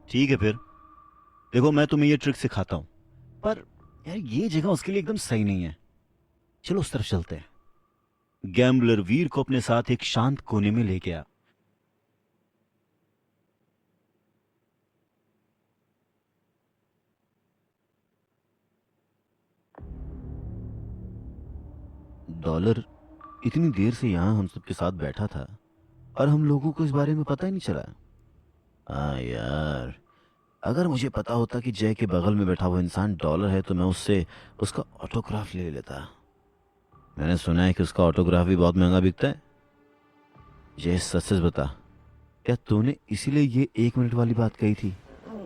ठीक है फिर। देखो, मैं तुम्हें ये ट्रिक सिखाता हूँ, पर यार ये जगह उसके लिए एकदम सही नहीं है। चलो उस तरफ चलते हैं। गैम्बलर वीर को अपने साथ एक शांत कोने में ले गया। डॉलर इतनी देर से यहां हम सबके साथ बैठा था और हम लोगों को इस बारे में पता ही नहीं चला। हाँ यार, अगर मुझे पता होता कि जय के बगल में बैठा हुआ इंसान डॉलर है तो मैं उससे उसका ऑटोग्राफ ले लेता। मैंने सुना है कि उसका ऑटोग्राफ भी बहुत महंगा बिकता है। जय, सच सच बता, क्या तूने इसीलिए ये 1 मिनट वाली बात कही थी,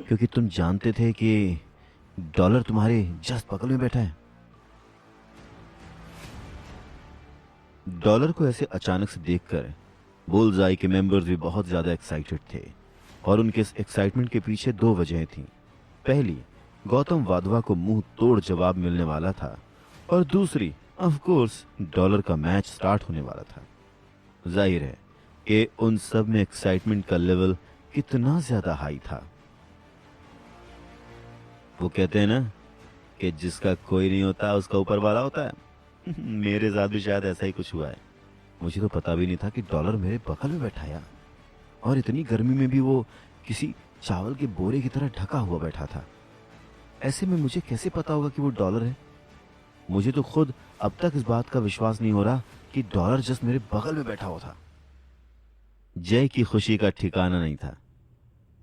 क्योंकि तुम जानते थे कि डॉलर तुम्हारे जस्ट बगल में बैठा है? डॉलर को ऐसे अचानक से देखकर बुल्सआई के मेंबर्स भी बहुत ज्यादा एक्साइटेड थे, और उनके इस एक्साइटमेंट के पीछे दो वजहें थीं। पहली, गौतम वाधवा को मुंह तोड़ जवाब मिलने वाला था, और दूसरी, ऑफ कोर्स, डॉलर का मैच स्टार्ट होने वाला था। जाहिर है कि उन सब में एक्साइटमेंट का लेवल कितना ज्यादा हाई था। वो कहते हैं ना कि जिसका कोई नहीं होता उसका ऊपर वाला होता है। मेरे साथ भी शायद ऐसा ही कुछ हुआ है। मुझे तो पता भी नहीं था कि डॉलर मेरे बगल में बैठा है, और इतनी गर्मी में भी वो किसी चावल के बोरे की तरह ढका हुआ बैठा था। ऐसे में मुझे कैसे पता होगा कि वो डॉलर है? मुझे तो खुद अब तक इस बात का विश्वास नहीं हो रहा कि डॉलर जस्ट मेरे बगल में बैठा हुआ था। जय की खुशी का ठिकाना नहीं था।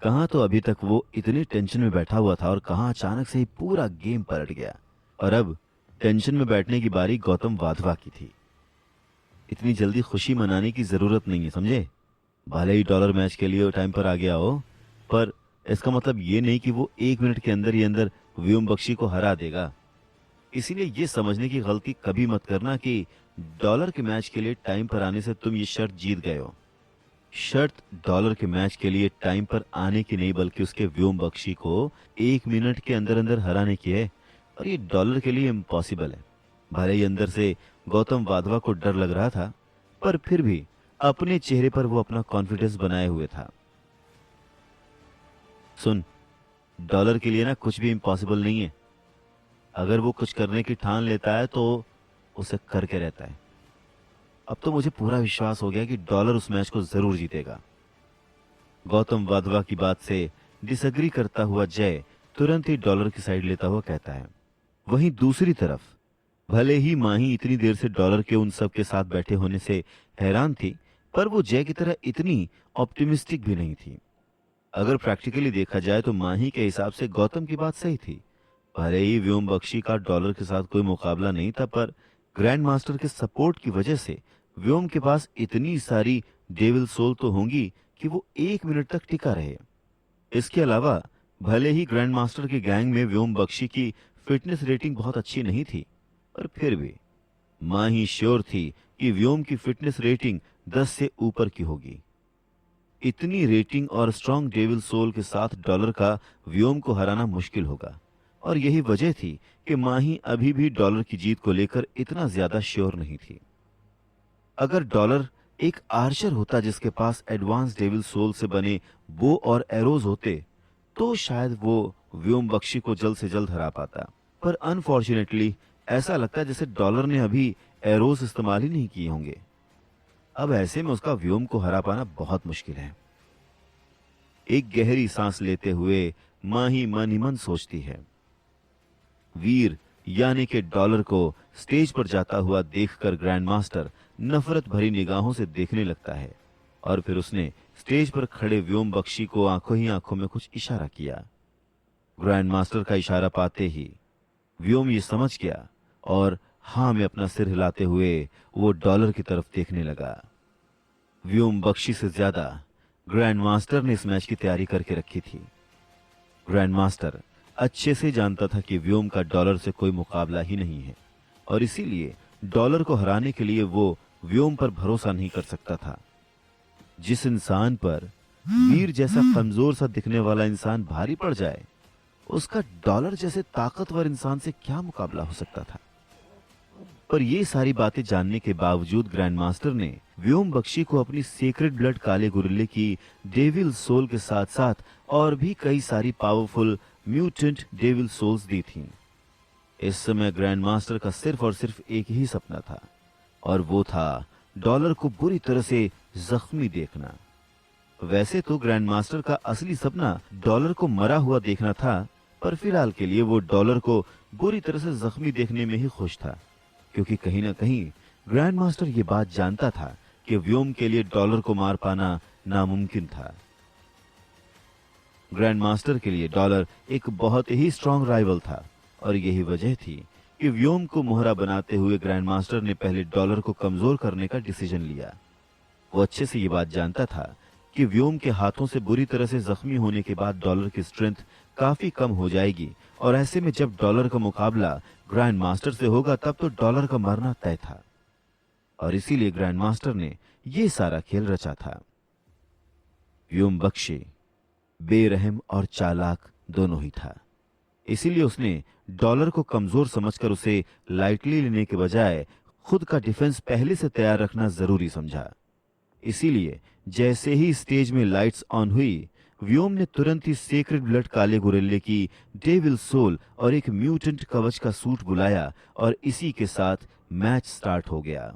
कहां तो अभी तक वो इतनी टेंशन में बैठा हुआ था, और कहां अचानक से ही पूरा गेम पलट गया। और अब टेंशन में बैठने की बारी गौतम वाधवा की थी। इतनी जल्दी खुशी मनाने की जरूरत नहीं है, समझे? भले ही डॉलर मैच के लिए टाइम पर आ गया हो, पर इसका मतलब ये नहीं कि वो 1 मिनट के अंदर ही अंदर व्योम बख्शी को हरा देगा। इसीलिए ये समझने की गलती कभी मत करना कि डॉलर के मैच के लिए टाइम पर आने से तुम ये शर्त जीत गए हो। शर्त डॉलर के मैच के लिए टाइम पर आने की नहीं, बल्कि उसके व्योम बख्शी को 1 मिनट के अंदर अंदर हराने की है। और ये डॉलर के लिए इम्पॉसिबल है। भले ही अंदर से गौतम वाधवा को डर लग रहा था, पर फिर भी अपने चेहरे पर वो अपना कॉन्फिडेंस बनाए हुए था। सुन, डॉलर के लिए ना कुछ भी इम्पॉसिबल नहीं है। अगर वो कुछ करने की ठान लेता है तो उसे करके रहता है। अब तो मुझे पूरा विश्वास हो गया कि डॉलर उस मैच को जरूर जीतेगा। गौतम वाधवा की बात से डिसएग्री करता हुआ जय तुरंत ही डॉलर की साइड लेता हुआ कहता है। वहीं दूसरी तरफ, भले ही माही इतनी देर से डॉलर के उन सब के साथ बैठे होने से हैरान थी, पर वो जय की तरह इतनी ऑप्टिमिस्टिक भी नहीं थी। अगर प्रैक्टिकली देखा जाए तो माही के हिसाब से गौतम की बात सही थी। भले ही व्योम बख्शी का डॉलर के साथ कोई मुकाबला नहीं था, पर ग्रैंड मास्टर के सपोर्ट की वजह से व्योम के पास इतनी सारी डेविल सोल तो होंगी कि वो 1 मिनट तक टिका रहे। इसके अलावा, भले ही ग्रैंड मास्टर की गैंग में व्योम बख्शी की फिटनेस रेटिंग बहुत अच्छी नहीं थी, पर फिर भी माही श्योर थी कि व्योम की फिटनेस रेटिंग 10 से ऊपर की होगी। इतनी रेटिंग और स्ट्रॉन्ग डेविल सोल के साथ डॉलर का व्योम को हराना मुश्किल होगा, और यही वजह थी कि माही अभी भी डॉलर की जीत को लेकर इतना ज्यादा श्योर नहीं थी। अगर डॉलर एक आर्चर होता जिसके पास एडवांस डेविल सोल से बने बो और एरोज होते, तो शायद वो व्योम बख्शी को जल्द से जल्द हरा पाता। पर अनफॉर्चुनेटली ऐसा लगता है जैसे डॉलर ने अभी एरोज इस्तेमाल ही नहीं किए होंगे। अब ऐसे में उसका व्योम को हरा पाना बहुत मुश्किल है। एक गहरी सांस लेते हुए माही मन ही मन सोचती है। वीर यानी कि डॉलर को स्टेज पर जाता हुआ देखकर ग्रैंड मास्टर नफरत भरी निगाहों से देखने लगता है, और फिर उसने स्टेज पर खड़े व्योम बख्शी को आंखों ही आंखों में कुछ इशारा किया। ग्रैंड मास्टर का इशारा पाते ही व्योम ये समझ गया, और हाँ में अपना सिर हिलाते हुए वो डॉलर की तरफ देखने लगा। व्योम बख्शी से ज्यादा ग्रैंड मास्टर ने इस मैच की तैयारी करके रखी थी। ग्रैंड मास्टर अच्छे से जानता था कि व्योम का डॉलर से कोई मुकाबला ही नहीं है, और इसीलिए डॉलर को हराने के लिए वो व्योम पर भरोसा नहीं कर सकता था। जिस इंसान पर वीर जैसा कमजोर सा दिखने वाला इंसान भारी पड़ जाए, उसका डॉलर जैसे ताकतवर इंसान से क्या मुकाबला हो सकता था? पर ये सारी बातें जानने के बावजूद ग्रैंड मास्टर ने व्योम बख्शी को अपनी सीक्रेट ब्लड काले गुरिल्ले की डेविल सोल के साथ साथ और भी कई सारी पावरफुल म्यूटेंट डेविल सोल्स दी थीं। इस समय ग्रैंड मास्टर का सिर्फ और सिर्फ एक ही सपना था, और वो था डॉलर को बुरी तरह से जख्मी देखना। वैसे तो ग्रैंड मास्टर का असली सपना डॉलर को मरा हुआ देखना था, पर फिलहाल के लिए वो डॉलर को बुरी तरह से जख्मी देखने में ही खुश था, क्योंकि कहीं ना कहीं ग्रैंड मास्टर ये बात जानता था कि व्योम के लिए डॉलर को मार पाना नामुमकिन था। ग्रैंड मास्टर के लिए डॉलर एक बहुत ही स्ट्रांग राइवल था, और यही वजह थी कि व्योम को मोहरा बनाते हुए ग्रैंड मास्टर ने पहले डॉलर को कमजोर करने का डिसीजन लिया। वो अच्छे से ये बात जानता था कि व्योम के हाथों से बुरी तरह से जख्मी होने के बाद डॉलर की स्ट्रेंथ काफी कम हो जाएगी, और ऐसे में जब डॉलर का मुकाबला ग्रैंड मास्टर से होगा तब तो डॉलर का मरना तय था, और इसीलिए ग्रैंड मास्टर ने ये सारा खेल रचा था। व्योम बख्शी बेरहम और चालाक दोनों ही था, इसीलिए उसने डॉलर को कमजोर समझकर उसे लाइटली लेने के बजाय खुद का डिफेंस पहले से तैयार रखना जरूरी समझा। इसीलिए जैसे ही स्टेज में लाइट्स ऑन हुई, व्योम ने तुरंत ही सेक्रेड ब्लड काले गुरिल्ले की डेविल सोल और एक म्यूटेंट कवच का सूट बुलाया, और इसी के साथ मैच स्टार्ट हो गया।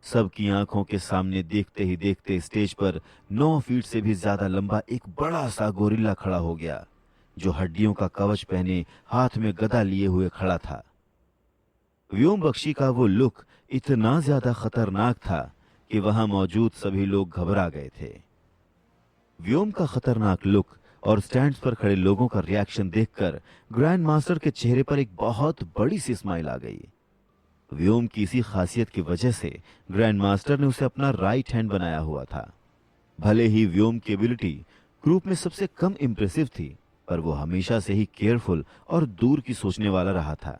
सबकी आंखों के सामने देखते ही देखते स्टेज पर 9 फीट से भी ज्यादा लंबा एक बड़ा सा गोरिल्ला खड़ा हो गया, जो हड्डियों का कवच पहने हाथ में गदा लिए हुए खड़ा था। व्योम बख्शी का वो लुक इतना ज्यादा खतरनाक था कि वहां मौजूद सभी लोग घबरा गए थे। व्योम का खतरनाक लुक और स्टैंड्स पर खड़े लोगों का रिएक्शन देखकर ग्रैंड मास्टर के चेहरे पर एक बहुत बड़ी सी स्माइल आ गई। व्योम की इसी खासियत की वजह से ग्रैंड मास्टर ने उसे अपना राइट हैंड बनाया हुआ था। भले ही व्योम की एबिलिटी ग्रुप में सबसे कम इंप्रेसिव थी, पर वो हमेशा से ही केयरफुल और दूर की सोचने वाला रहा था।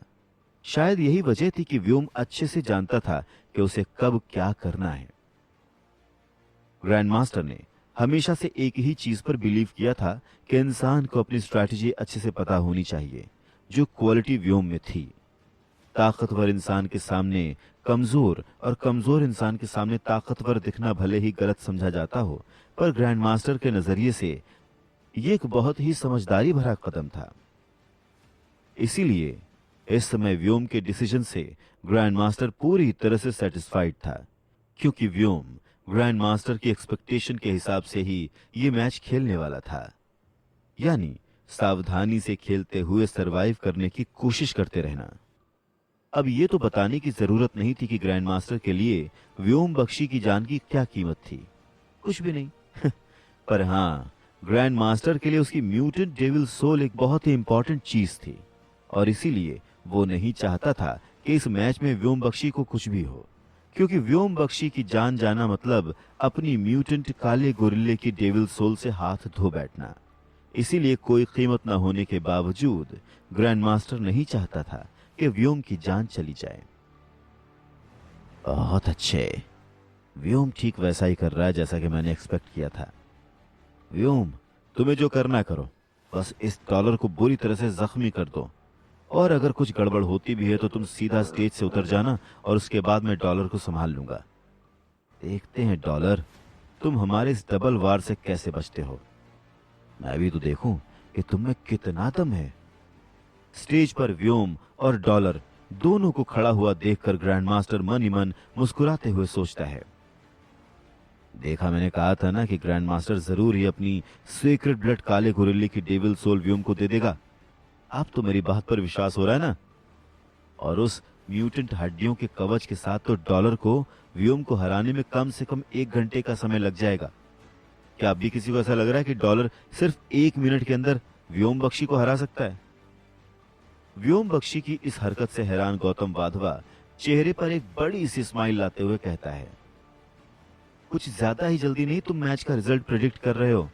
शायद यही वजह थी कि व्योम अच्छे से जानता था कि उसे कब क्या करना है। ग्रैंड मास्टर ने हमेशा से एक ही चीज पर बिलीव किया था कि इंसान को अपनी स्ट्रैटेजी अच्छे से पता होनी चाहिए, जो क्वालिटी व्योम में थी। ताकतवर इंसान के सामने कमजोर और कमजोर इंसान के सामने ताकतवर दिखना भले ही गलत समझा जाता हो, पर ग्रैंड मास्टर के नजरिए से ये एक बहुत ही समझदारी भरा कदम था। इसीलिए इस समय व्योम के डिसीजन से ग्रैंड मास्टर पूरी तरह से सेटिस्फाइड था, क्योंकि व्योम ग्रैंड मास्टर की एक्सपेक्टेशन के हिसाब से ही ये मैच खेलने वाला था, यानी सावधानी से खेलते हुए सरवाइव करने की कोशिश करते रहना। अब ये तो बताने की जरूरत नहीं थी कि ग्रैंड मास्टर के लिए व्योम बख्शी की जान की क्या कीमत थी, कुछ भी नहीं। पर हाँ, ग्रैंड मास्टर के लिए उसकी म्यूटेंट डेविल सोल एक बहुत ही इंपॉर्टेंट चीज थी, और इसीलिए वो नहीं चाहता था कि इस मैच में व्योम बख्शी को कुछ भी हो, क्योंकि व्योम बख्शी की जान जाना मतलब अपनी म्यूटेंट काले गोरिल्ले की डेविल सोल से हाथ धो बैठना। इसीलिए कोई कीमत न होने के बावजूद ग्रैंड मास्टर नहीं चाहता था कि व्योम की जान चली जाए। बहुत अच्छे, व्योम ठीक वैसा ही कर रहा है जैसा कि मैंने एक्सपेक्ट किया था। व्योम, तुम्हें जो करना करो, बस इस डॉलर को बुरी तरह से जख्मी कर दो, और अगर कुछ गड़बड़ होती भी है तो तुम सीधा स्टेज से उतर जाना, और उसके बाद मैं डॉलर को संभाल लूंगा। देखते हैं डॉलर, तुम हमारे इस डबल वार से कैसे बचते हो। मैं भी तो देखूं कि तुम में कितना दम है। स्टेज पर व्योम और डॉलर दोनों को खड़ा हुआ देखकर ग्रैंड मास्टर मन ही मन मुस्कुराते हुए सोचता है, देखा, मैंने कहा था ना कि ग्रैंड मास्टर जरूर ही अपनी सीक्रेट ब्लड काले गोरिल्ले की डेविल सोल व्योम को दे देगा। अब तो मेरी बात पर विश्वास हो रहा है ना। और उस म्यूटेंट हड्डियों के कवच के साथ तो डॉलर को व्योम को हराने में कम से कम 1 घंटे का समय लग जाएगा। क्या अब भी किसी को ऐसा लग रहा है कि डॉलर सिर्फ 1 मिनट के अंदर व्योम बख्शी को हरा सकता है? व्योम बख्शी की इस हरकत से हैरान गौतम वाधवा चेहरे पर एक बड़ी सी स्माइल लाते हुए कहता है, कुछ ज्यादा ही जल्दी नहीं तुम मैच का रिजल्ट प्रेडिक्ट कर रहे हो?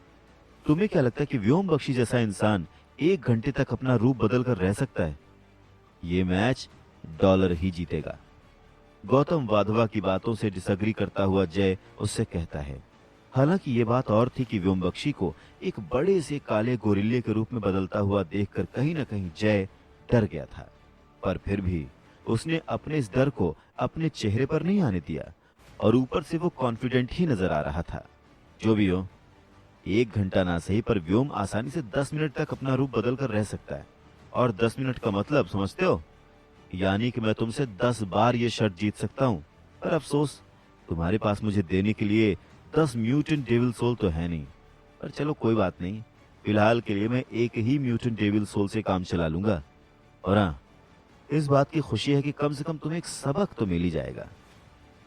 तुम्हें क्या लगता है कि व्योम बख्शी जैसा इंसान 1 घंटे तक अपना रूप बदल कर रह सकता है? ये मैच डॉलर ही जीतेगा। गौतम वाधवा की बातों से डिसएग्री करता हुआ जय उससे कहता है। हालांकि ये बात और थी कि व्योम बख्शी को एक बड़े से काले गोरिल्ले के रूप में बदलता हुआ देखकर कहीं न कहीं जय डर गया था, पर फिर भी उसने अपने इस डर को अपने चेहरे पर नहीं आने दिया और ऊपर से वो कॉन्फिडेंट ही नजर आ रहा था। जो भी हो, 1 घंटा ना सही पर व्योम आसानी से 10 मिनट तक अपना रूप बदल कर रह सकता है। और 10 मिनट का मतलब समझते हो? यानी कि मैं तुमसे 10 बार ये शर्त जीत सकता हूँ। पर अफसोस, तुम्हारे पास मुझे देने के लिए 10 म्यूटेंट डेविल सोल तो है नहीं। पर चलो कोई बात नहीं, फिलहाल के लिए मैं एक ही म्यूटेंट डेविल सोल से काम चला लूंगा। और हाँ, इस बात की खुशी है कि कम से कम तुम्हें एक सबक तो मिल ही जाएगा।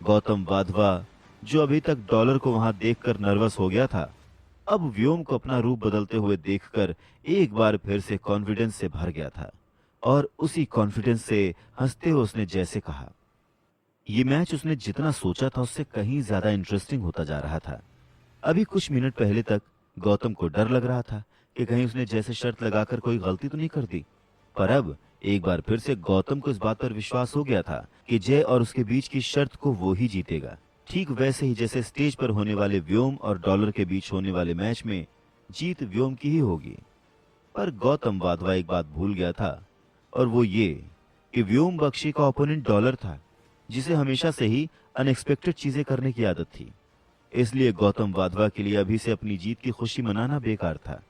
गौतम वाधवा, जो अभी तक डॉलर को वहां देखकर नर्वस हो गया था, अब व्योम को अपना रूप बदलते हुए देखकर एक बार फिर से कॉन्फिडेंस से भर गया था। और उसी कॉन्फिडेंस से हंसते हुए उसने जैसे कहा, ये मैच उसने जितना सोचा था उससे कहीं ज्यादा इंटरेस्टिंग होता जा रहा था। अभी कुछ मिनट पहले तक गौतम को डर लग रहा था कि कहीं उसने जैसे शर्त लगाकर कोई गलती तो नहीं कर दी। पर अब एक बार फिर से गौतम को इस बात पर विश्वास हो गया था कि जय और उसके बीच की शर्त को वो ही जीतेगा। ठीक वैसे ही जैसे स्टेज पर होने वाले व्योम और डॉलर के बीच होने वाले मैच में जीत व्योम की ही होगी। पर गौतम वाधवा एक बात भूल गया था, और वो ये कि व्योम बख्शी का ओपोनेंट डॉलर था, जिसे हमेशा से ही अनएक्सपेक्टेड चीजें करने की आदत थी। इसलिए गौतम वाधवा के लिए अभी से अपनी जीत की खुशी मनाना बेकार था,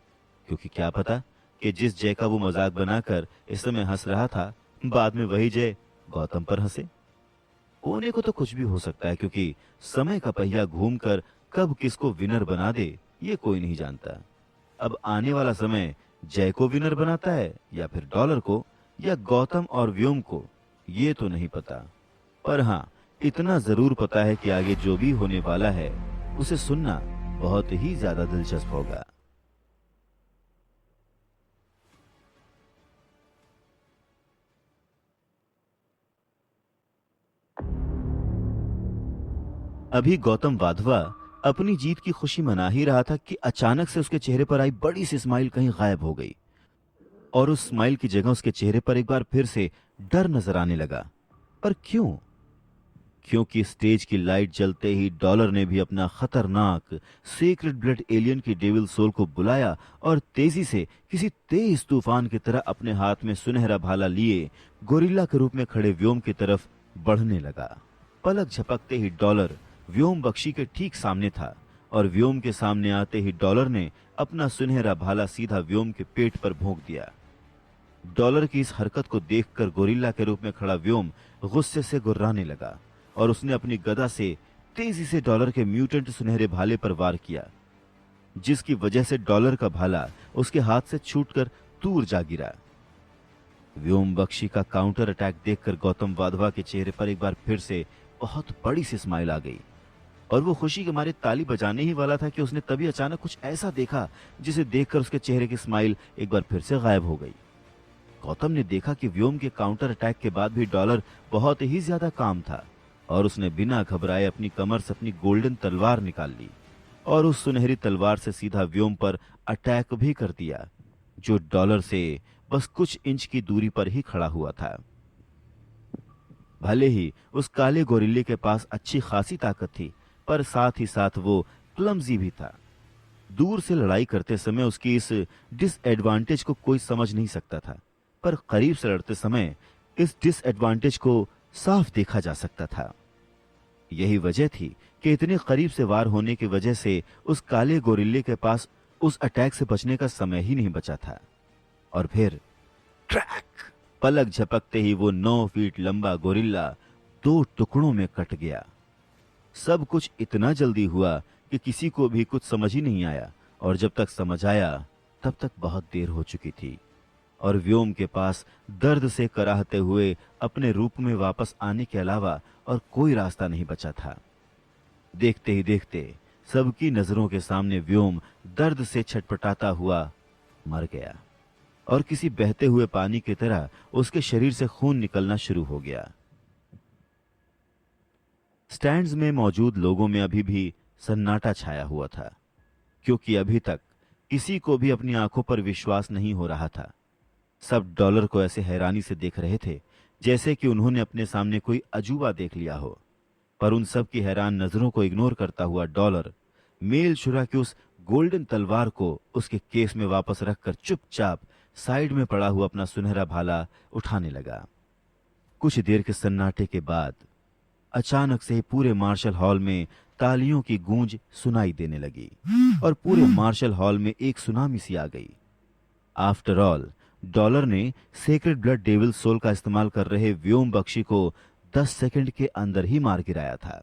क्योंकि क्या पता कि जिस जय का वो मजाक बनाकर इस समय हंस रहा था, बाद में वही जय गौतम पर हंसे। होने को तो कुछ भी हो सकता है, क्योंकि समय का पहिया घूमकर कब किसको विनर बना दे ये कोई नहीं जानता। अब आने वाला समय जय को विनर बनाता है या फिर डॉलर को या गौतम और व्योम को, ये तो नहीं पता। पर हाँ, इतना जरूर पता है कि आगे जो भी होने वाला है उसे सुनना बहुत ही ज्यादा दिलचस्प होगा। अभी गौतम वाधवा अपनी जीत की खुशी मना ही रहा था कि अचानक से उसके चेहरे पर आई बड़ी सी स्माइल कहीं गायब हो गई, और उस स्माइल की जगह उसके चेहरे पर एक बार फिर से डर नजर आने लगा। पर क्यों? क्योंकि स्टेज की लाइट जलते ही डॉलर ने भी अपना खतरनाक सीक्रेट ब्लड एलियन की डेविल सोल को बुलाया और तेजी से किसी तेज तूफान की तरह अपने हाथ में सुनहरा भाला लिए गोरिल्ला के रूप में खड़े व्योम की तरफ बढ़ने लगा। पलक झपकते ही डॉलर व्योम बख्शी के ठीक सामने था, और व्योम के सामने आते ही डॉलर ने अपना सुनहरा भाला सीधा व्योम के पेट पर भोंक दिया। डॉलर की इस हरकत को देखकर गोरिल्ला के रूप में खड़ा व्योम गुस्से से गुर्राने लगा, और उसने अपनी गदा से तेजी से डॉलर के म्यूटेंट सुनहरे भाले पर वार किया, जिसकी वजह से डॉलर का भाला उसके हाथ से छूटकर दूर जा गिरा। व्योम बख्शी का काउंटर अटैक देखकर गौतम वाधवा के चेहरे पर एक बार फिर से बहुत बड़ी सी स्माइल आ गई, और वो खुशी के मारे ताली बजाने ही वाला था कि उसने तभी अचानक कुछ ऐसा देखा जिसे देखकर उसके चेहरे की स्माइल एक बार फिर से गायब हो गई। गौतम ने देखा कि व्योम के काउंटर अटैक के बाद भी डॉलर बहुत ही ज्यादा काम था, और उसने बिना घबराए अपनी कमर से अपनी गोल्डन तलवार निकाल ली और उस सुनहरी तलवार से सीधा व्योम पर अटैक भी कर दिया, जो डॉलर से बस कुछ इंच की दूरी पर ही खड़ा हुआ था। भले ही उस काले गोरिल्ले के पास अच्छी खासी ताकत थी, पर साथ ही साथ वो क्लमजी भी था। दूर से लड़ाई करते समय उसकी इस डिसएडवांटेज को कोई समझ नहीं सकता था, पर करीब से लड़ते समय इस डिसएडवांटेज को साफ देखा जा सकता था। यही वजह थी कि इतने करीब से वार होने की वजह से उस काले गोरिल्ले के पास उस अटैक से बचने का समय ही नहीं बचा था। और फिर ट्रैक, पलक झपकते ही वो 9 फीट लंबा गोरिल्ला 2 टुकड़ों में कट गया। सब कुछ इतना जल्दी हुआ कि किसी को भी कुछ समझ ही नहीं आया, और जब तक समझ आया तब तक बहुत देर हो चुकी थी, और व्योम के पास दर्द से कराहते हुए अपने रूप में वापस आने के अलावा और कोई रास्ता नहीं बचा था। देखते ही देखते सबकी नजरों के सामने व्योम दर्द से छटपटाता हुआ मर गया, और किसी बहते हुए पानी की तरह उसके शरीर से खून निकलना शुरू हो गया। स्टैंड्स में मौजूद लोगों में अभी भी सन्नाटा छाया हुआ था, क्योंकि अभी तक किसी को भी अपनी आंखों पर विश्वास नहीं हो रहा था। सब डॉलर को ऐसे हैरानी से देख रहे थे जैसे कि उन्होंने अपने सामने कोई अजूबा देख लिया हो। पर उन सब की हैरान नजरों को इग्नोर करता हुआ डॉलर मेल शुरा की उस गोल्डन तलवार को उसके केस में वापस रखकर चुपचाप साइड में पड़ा हुआ अपना सुनहरा भाला उठाने लगा। कुछ देर के सन्नाटे के बाद अचानक से पूरे मार्शल हॉल में तालियों की गूंज सुनाई देने लगी और पूरे मार्शल हॉल में एक सुनामी सी आ गई। आफ्टर ऑल, डॉलर ने सेक्रेड ब्लड डेविल सोल का इस्तेमाल कर रहे व्योम बख्शी को 10 सेकंड के अंदर ही मार गिराया था।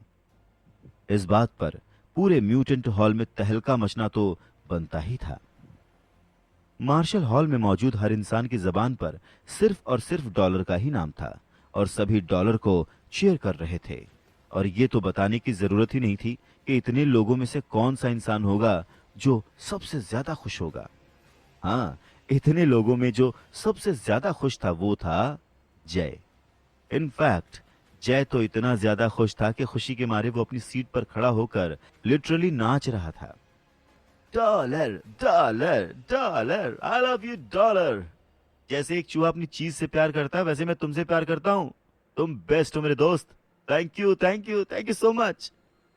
इस बात पर पूरे म्यूटेंट हॉल में तहलका मचना तो बनता ही था। मार्शल हॉल में मौजूद हर इंसान की जबान पर सिर्फ और सिर्फ डॉलर का ही नाम था और सभी डॉलर को चीयर कर रहे थे। और ये तो बताने की जरूरत ही नहीं थी कि इतने लोगों में से कौन सा इंसान होगा जो सबसे ज्यादा खुश होगा। हाँ, इतने लोगों में जो सबसे ज्यादा खुश था वो था जय। इनफैक्ट जय तो इतना ज्यादा खुश था कि खुशी के मारे वो अपनी सीट पर खड़ा होकर लिटरली नाच रहा था। Dollar dollar dollar, I love you dollar. जैसे एक चूहा अपनी चीज से प्यार करता है वैसे मैं तुमसे प्यार करता हूं। तुम बेस्ट हो मेरे दोस्त। Thank you thank you thank you so much.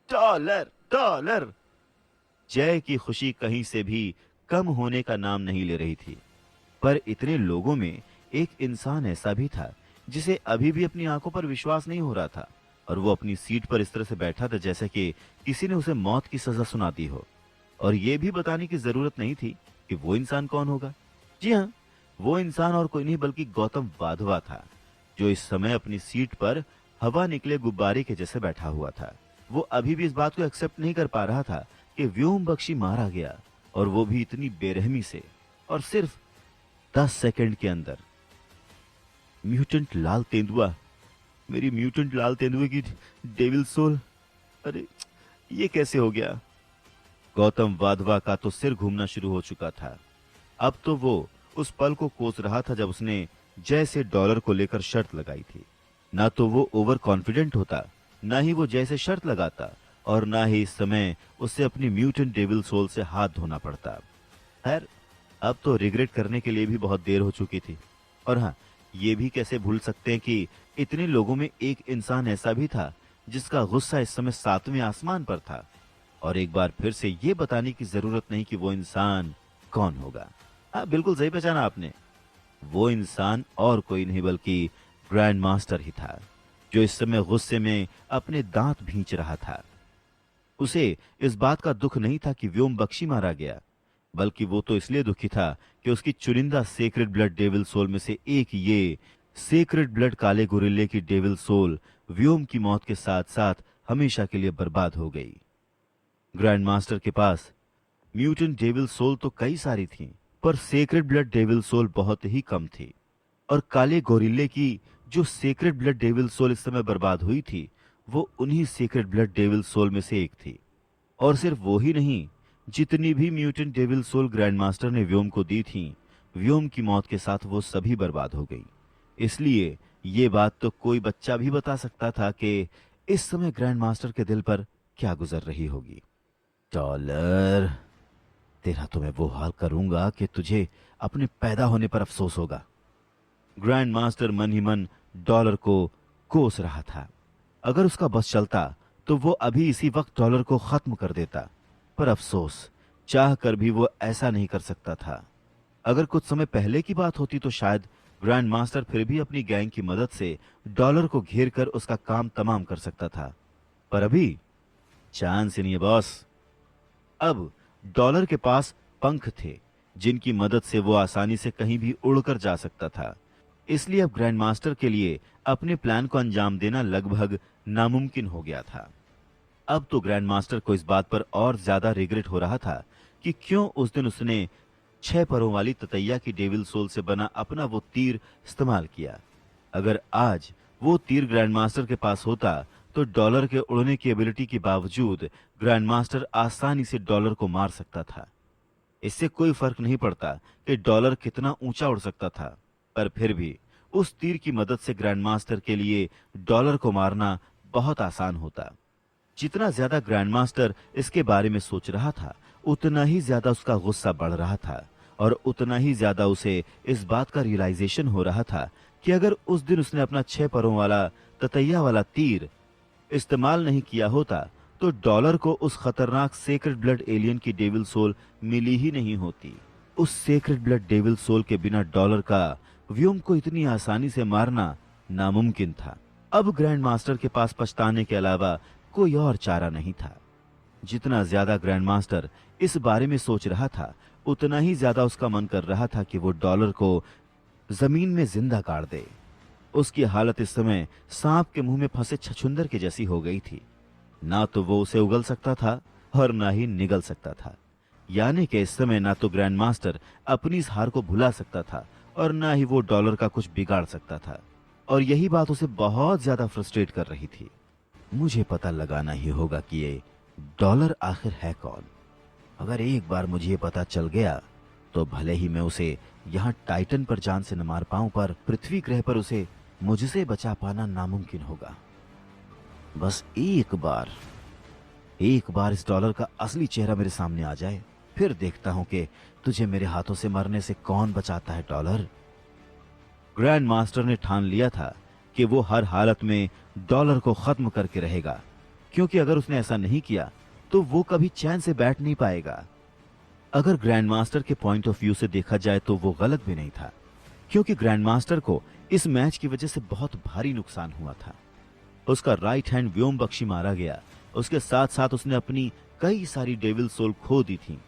Dollar dollar. जय की खुशी कहीं से भी कम होने का नाम नहीं ले रही थी। पर इतने लोगों में एक इंसान ऐसा भी था जिसे अभी भी अपनी आंखों पर विश्वास नहीं हो रहा था और वो अपनी सीट पर इस तरह से बैठा था जैसे कि किसी ने उसे मौत की सजा सुना दी हो। और ये भी बताने की जरूरत नहीं थी कि वो इंसान कौन होगा। जी हाँ, वो इंसान और कोई नहीं बल्कि गौतम वाधवा था, जो इस समय अपनी सीट पर हवा निकले गुब्बारे के जैसे बैठा हुआ था। वो अभी भी इस बात को एक्सेप्ट नहीं कर पा रहा था कि व्योम बख्शी मारा गया, और वो भी इतनी बेरहमी से, और सिर्फ 10 सेकंड के अंदर। म्यूटेंट लाल तेंदुआ, मेरी म्यूटेंट लाल तेंदुए की डेविल सोल, अरे ये कैसे हो गया। गौतम वाधवा का तो सिर घूमना शुरू हो चुका था। अब तो वो उस पल को कोस रहा था जब उसने जय से डॉलर को लेकर शर्त लगाई थी। ना तो वो ओवर कॉन्फिडेंट होता, ना ही वो जय से शर्त लगाता, और ना ही इस समय उसे अपनी म्यूटेंट डेविल सोल से हाथ धोना पड़ता। खैर, अब तो रिग्रेट करने के लिए भी बहुत देर हो चुकी थी। और हाँ, ये भी कैसे भूल सकते हैं कि इतने लोगों में एक इंसान ऐसा भी था जिसका गुस्सा इस समय 7वें आसमान पर था। और एक बार फिर से ये बताने की जरूरत नहीं कि वो इंसान कौन होगा। हाँ, बिल्कुल सही पहचाना आपने। वो इंसान और कोई नहीं बल्कि ग्रैंड मास्टर ही था, जो इस समय गुस्से में अपने दांत भींच रहा था। उसे इस बात का दुख नहीं था कि व्योम बख्शी मारा गया, बल्कि वो तो इसलिए दुखी था कि उसकी चुनिंदा सेक्रेड ब्लड डेविल सोल में से एक, ये सेक्रेड ब्लड काले गोरिल्ले की डेविल सोल, व्योम की मौत के साथ साथ हमेशा के लिए बर्बाद हो गई। ग्रैंड मास्टर के पास म्यूटेंट डेविल सोल तो कई सारी थीं, पर सेक्रेड ब्लड डेविल सोल बहुत ही कम थी। और काले गोरिल्ले की जो सेक्रेड ब्लड डेविल सोल इस समय बर्बाद हुई थी, वो उन्हीं सेक्रेड ब्लड डेविल सोल में से एक थी। और सिर्फ वो ही नहीं, जितनी भी mutant devil soul grand master ने व्योम को दी थी, व्योम की मौत के साथ वो सभी बर्बाद हो गई। इसलिए ये बात तो कोई बच्चा भी बता सकता था कि इस समय ग्रैंड मास्टर के दिल पर क्या गुजर रही होगी। डॉलर, तेरा तो मैं वो हाल करूंगा कि तुझे अपने पैदा होने पर अफसोस होगा। ग्रैंड मास्टर मन ही मन डॉलर को कोस रहा था। अगर उसका बस चलता तो वो अभी इसी वक्त डॉलर को खत्म कर देता, पर अफसोस, चाह कर भी वो ऐसा नहीं कर सकता था। अगर कुछ समय पहले की बात होती तो शायद ग्रैंड मास्टर फिर भी अपनी गैंग की मदद से डॉलर को घेर कर उसका काम तमाम कर सकता था, पर अभी चांस ही नहीं है बॉस। अब डॉलर के पास पंख थे जिनकी मदद से वो आसानी से कहीं भी उड़कर जा सकता था। इसलिए अब ग्रैंड मास्टर के लिए अपने प्लान को अंजाम देना लगभग नामुमकिन हो गया था। अब तो ग्रैंड मास्टर को इस बात पर और ज्यादा रिग्रेट हो रहा था कि क्यों उस दिन उसने 6 परों वाली ततैया की डेविल सोल से बना अपना वो तीर इस्तेमाल किया। अगर आज वो तीर ग्रैंड मास्टर के पास होता तो डॉलर के उड़ने की एबिलिटी के बावजूद ग्रैंड मास्टर आसानी से डॉलर को मार सकता था। इससे कोई फर्क नहीं पड़ता कि डॉलर कितना ऊंचा उड़ सकता था, पर फिर भी उस तीर की मदद से ग्रैंड मास्टर के लिए डॉलर को मारना बहुत आसान होता। जितना ज्यादा ग्रैंड मास्टर इसके बारे में सोच रहा था, उतना ही ज्यादा उसका गुस्सा बढ़ रहा था, और उतना ही ज्यादा उसे इस बात का रियलाइजेशन हो रहा था कि अगर उस दिन उसने अपना 6 परों वाला ततैया वाला तीर इस्तेमाल नहीं किया होता तो डॉलर को उस खतरनाक सेक्रेड ब्लड एलियन की डेविल सोल मिली ही नहीं होती। उस सेक्रेड ब्लड डेविल सोल के बिना डॉलर का व्योम को इतनी आसानी से मारना नामुमकिन था। अब ग्रैंड मास्टर के पास पछताने के अलावा कोई और चारा नहीं था। जितना ज्यादा ग्रैंड मास्टर इस बारे में सोच रहा था, उतना ही ज्यादा उसका मन कर रहा था कि वो डॉलर को जमीन में जिंदा गाड़ दे। उसकी हालत इस समय सांप के मुंह में फंसे छछूंदर की जैसी हो गई थी। ना तो वो उसे उगल सकता था और ना ही निगल सकता था। यानी कि इस समय ना तो ग्रैंड मास्टर अपनी इस हार को भुला सकता था और ना ही वो डॉलर का कुछ बिगाड़ सकता था। और यही बात उसे बहुत ज्यादा फ्रस्ट्रेट कर रही थी। मुझे पता लगाना ही होगा कि ये डॉलर आखिर है कौन। अगर एक बार मुझे ये पता चल गया तो भले ही मैं उसे यहाँ टाइटन पर जान से न मार पाऊं, पर पृथ्वी ग्रह पर उसे मुझसे बचा पाना नामुमकिन होगा। बस एक बार इस डॉलर का असली चेहरा मेरे सामने आ जाए, फिर देखता हूं कि तुझे मेरे हाथों से मरने से कौन बचाता है डॉलर। ग्रैंड मास्टर ने ठान लिया था कि वो हर हालत में डॉलर को खत्म करके रहेगा, क्योंकि अगर उसने ऐसा नहीं किया तो वो कभी चैन से बैठ नहीं पाएगा। अगर ग्रैंड मास्टर के पॉइंट ऑफ व्यू से देखा जाए तो वो गलत भी नहीं था, क्योंकि ग्रैंड मास्टर को इस मैच की वजह से बहुत भारी नुकसान हुआ था। उसका राइट हैंड व्योम बख्शी मारा गया। उसके साथ साथ उसने अपनी कई सारी डेविल सोल खो दी थी,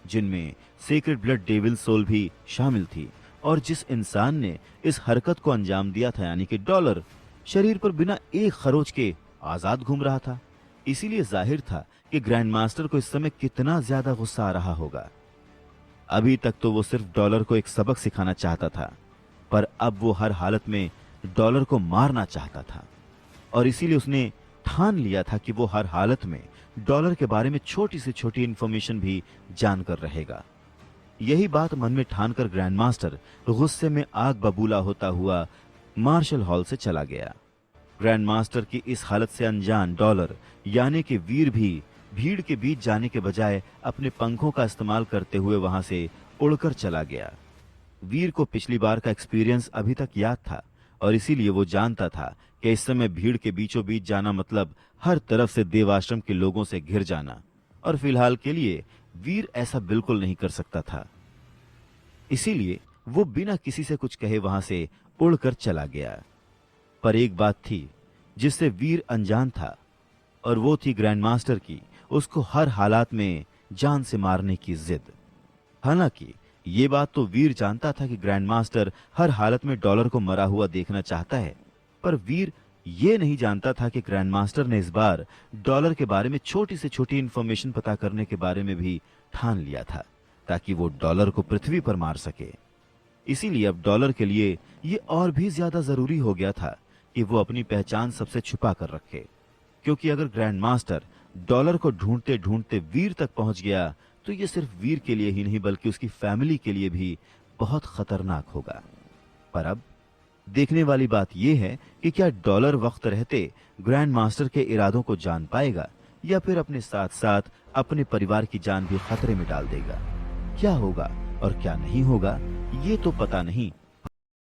जिनमें सीक्रेट ब्लड डेविल सोल भी शामिल थी। और जिस इंसान ने इस हरकत को अंजाम दिया था, यानी कि डॉलर, शरीर पर बिना एक खरोच के आजाद घूम रहा था। इसीलिए जाहिर था कि ग्रैंड मास्टर को इस समय कितना ज्यादा गुस्सा आ रहा होगा। अभी तक तो वो सिर्फ डॉलर को एक सबक सिखाना चाहता था, पर अब वो हर हालत में डॉलर को मारना चाहता था। और इसीलिए उसने ठान लिया था कि वो हर हालत में डॉलर के बारे में छोटी से छोटी इंफॉर्मेशन भी जानकर रहेगा। यही बात मन में ठानकर ग्रैंड मास्टर गुस्से में आग बबूला होता हुआ मार्शल हॉल से चला गया। ग्रैंड मास्टर की इस हालत से अनजान डॉलर, यानी कि वीर, भी भीड़ के बीच जाने के बजाय अपने पंखों का इस्तेमाल करते हुए वहां से उड़कर चला गया। वीर को पिछली बार का एक्सपीरियंस अभी तक याद था और इसीलिए वो जानता था कि इस समय भीड़ के बीचों बीच जाना मतलब हर तरफ से देवाश्रम के लोगों से घिर जाना, और फिलहाल के लिए वीर ऐसा बिल्कुल नहीं कर सकता था। इसीलिए वो बिना किसी से कुछ कहे वहां से उड़कर चला गया। पर एक बात थी जिससे वीर अनजान था, और वो थी ग्रैंड मास्टर की उसको हर हालात में जान से मारने की जिद। हालांकि ये बात तो वीर जानता था कि ग्रैंड मास्टर हर हालत में डॉलर को मरा हुआ देखना चाहता है, पर वीर ये नहीं जानता था कि ग्रैंड मास्टर ने इस बार डॉलर के बारे में छोटी से छोटी इंफॉर्मेशन पता करने के बारे में भी ठान लिया था, ताकि वो डॉलर को पृथ्वी पर मार सके। इसीलिए अब डॉलर के लिए ये और भी ज्यादा जरूरी हो गया था कि वो अपनी पहचान सबसे छुपा कर रखे, क्योंकि अगर ग्रैंड मास्टर डॉलर को ढूंढते ढूंढते वीर तक पहुंच गया तो ये सिर्फ वीर के लिए ही नहीं बल्कि उसकी फैमिली के लिए भी बहुत खतरनाक होगा। पर अब देखने वाली बात यह है कि क्या डॉलर वक्त रहते ग्रैंड मास्टर के इरादों को जान पाएगा, या फिर अपने साथ साथ अपने परिवार की जान भी खतरे में डाल देगा। क्या होगा और क्या नहीं होगा ये तो पता नहीं,